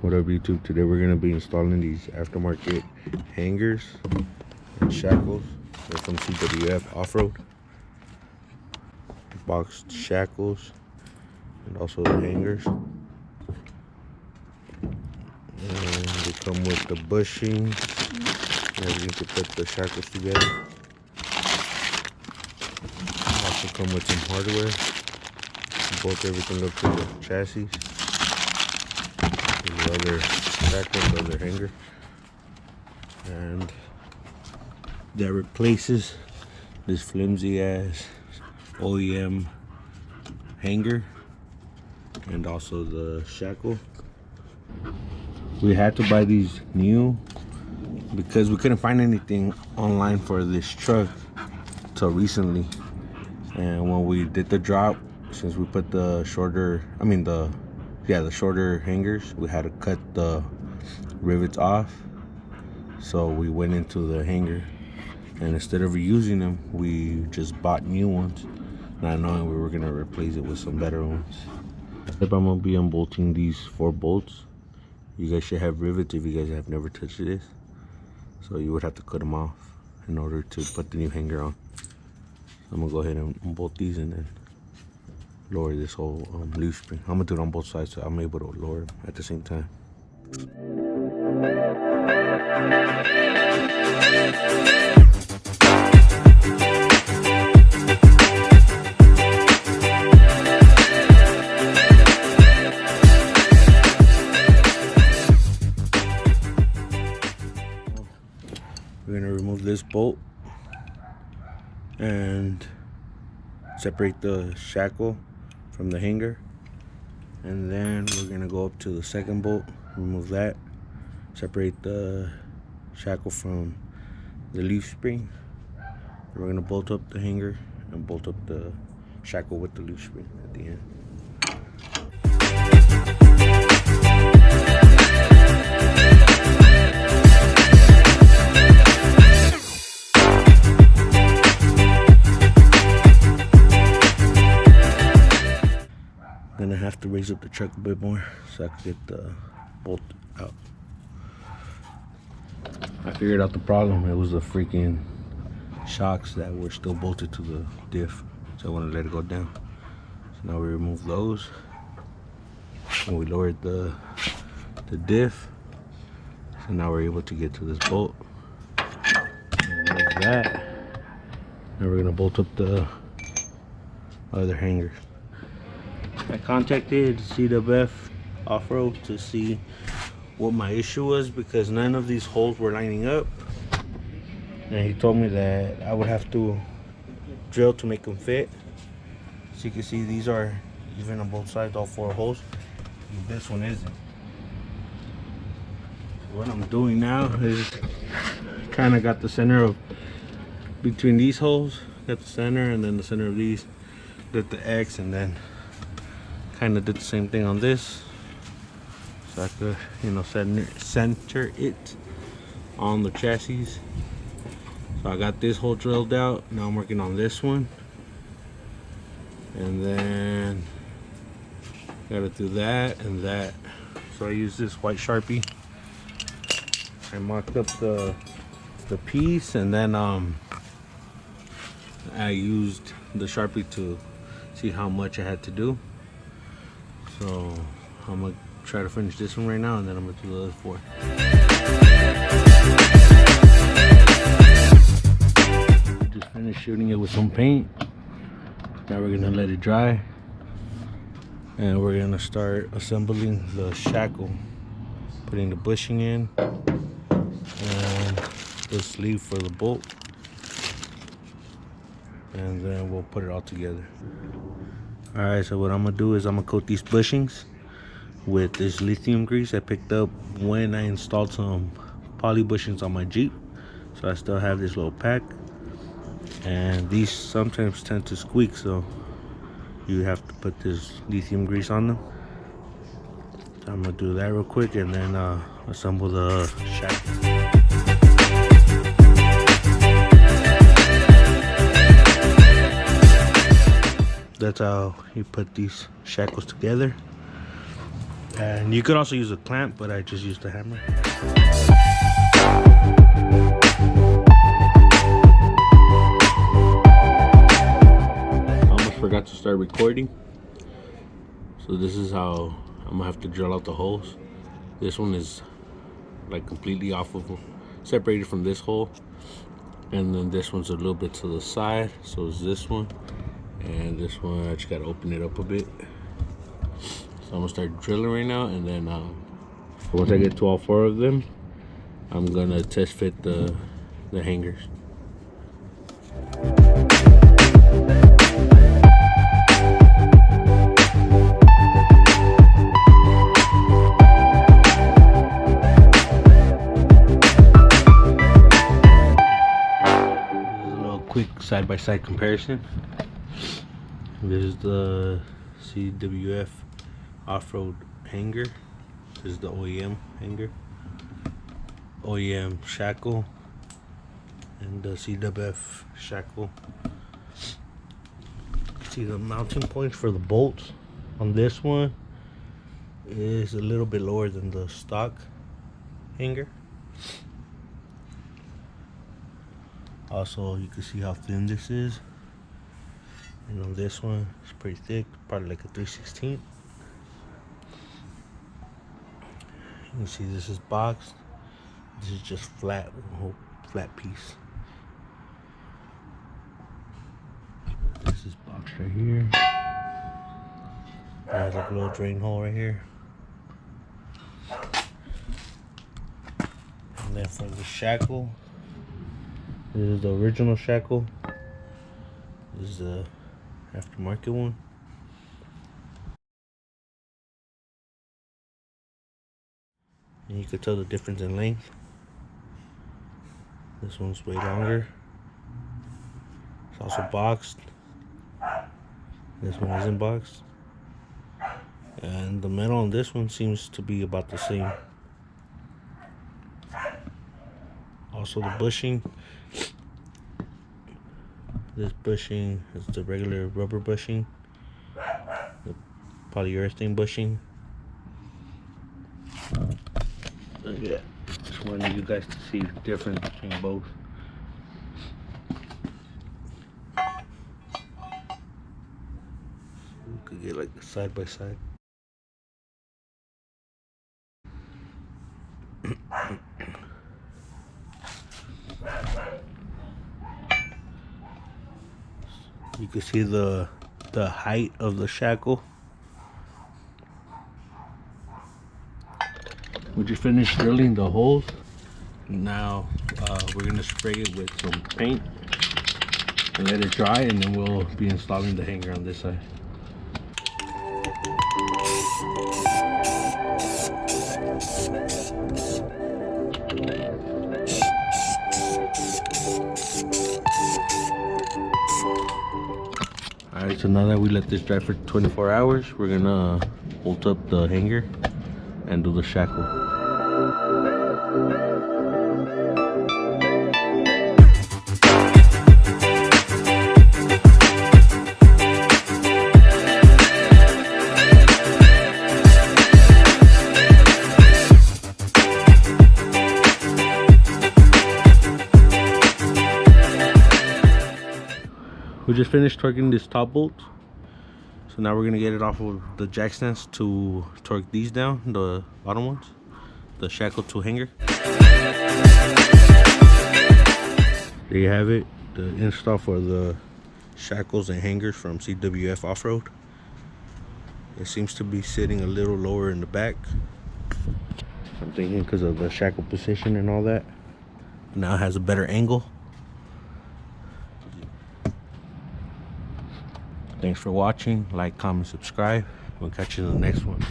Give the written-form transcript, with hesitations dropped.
What up, YouTube? Today we're gonna be installing these aftermarket hangers and shackles. They're from CWF Offroad. Boxed shackles and also the hangers. And they come with the bushings and everything to put the shackles together. Also come with some hardware to bolt everything up to the chassis. Other shackles, other hanger, and that replaces this flimsy ass OEM hanger and also the shackle. We had to buy these new because we couldn't find anything online for this truck till recently, and when we did the drop, since we put the shorter, the shorter hangers, we had to cut the rivets off. So we went into the hanger, and instead of reusing them, we just bought new ones, not knowing we were gonna replace it with some better ones. If I'm gonna be unbolting these 4 bolts, you guys should have rivets if you guys have never touched this. So you would have to cut them off in order to put the new hanger on. I'm gonna go ahead and unbolt these and then lower this whole leaf spring. I'm gonna do it on both sides so I'm able to lower them at the same time. We're gonna remove this bolt and separate the shackle from the hanger, and then we're gonna go up to the second bolt, remove that, separate the shackle from the leaf spring. We're gonna bolt up the hanger and bolt up the shackle with the leaf spring at the end. Gonna have to raise up the truck a bit more so I can get the bolt out. I figured out the problem. It was the freaking shocks that were still bolted to the diff, so I want to let it go down. So now we remove those and we lowered the diff, so now we're able to get to this bolt. Remove that. Now we're gonna bolt up the other hanger. I contacted CWF Offroad to see what my issue was because none of these holes were lining up, and he told me that I would have to drill to make them fit. So you can see these are even on both sides, all 4 holes. And this one isn't. So what I'm doing now is kind of got the center of between these holes, got the center, and then the center of these, did the X, and then kind of did the same thing on this, so I could, center it on the chassis. So I got this hole drilled out. Now I'm working on this one, and then gotta do that and that. So I use this white Sharpie. I marked up the piece, and then I used the Sharpie to see how much I had to do. So I'm gonna try to finish this one right now, and then I'm gonna do the other 4. Just finished shooting it with some paint. Now we're gonna let it dry, and we're gonna start assembling the shackle, putting the bushing in and the sleeve for the bolt, and then we'll put it all together. Alright, so what I'm gonna do is I'm gonna coat these bushings with this lithium grease I picked up when I installed some poly bushings on my Jeep. So I still have this little pack, and these sometimes tend to squeak, so you have to put this lithium grease on them. So I'm gonna do that real quick and then assemble the shackle. That's how you put these shackles together. And you could also use a clamp, but I just used a hammer. I almost forgot to start recording. So this is how I'm gonna have to drill out the holes. This one is like completely off of, separated from this hole. And then this one's a little bit to the side. So is this one. And this one, I just gotta open it up a bit. So I'm gonna start drilling right now, and then once I get to all 4 of them, I'm gonna test fit the hangers. A little quick side-by-side comparison. This is the CWF Offroad hanger. This is the OEM hanger, OEM shackle, and the CWF shackle. See the mounting points for the bolts on this one is a little bit lower than the stock hanger. Also, you can see how thin this is, and on this one it's pretty thick, probably like a 3/16. You can see this is boxed. This is just flat, a whole flat piece. This is boxed right here. There's a little drain hole right here. And then for the shackle, this is the original shackle. This is the aftermarket one. And you could tell the difference in length. This one's way longer. It's also boxed. This one isn't boxed. And the metal on this one seems to be about the same. Also the bushing. This bushing is the regular rubber bushing. The polyurethane bushing. Yeah, just wanted you guys to see the difference between both. We could get like side by side. You can see the height of the shackle. We just finished drilling the holes. Now we're gonna spray it with some paint and let it dry, and then we'll be installing the hanger on this side. Alright, so now that we let this dry for 24 hours, we're gonna bolt up the hanger and do the shackle. We just finished torquing this top bolt, so now we're gonna get it off of the jack stands to torque these down, the bottom ones, the shackle to hanger. There you have it, the install for the shackles and hangers from CWF Offroad. It seems to be sitting a little lower in the back. I'm thinking because of the shackle position and all that. Now it has a better angle. Thanks for watching. Like, comment, subscribe. We'll catch you in the next one.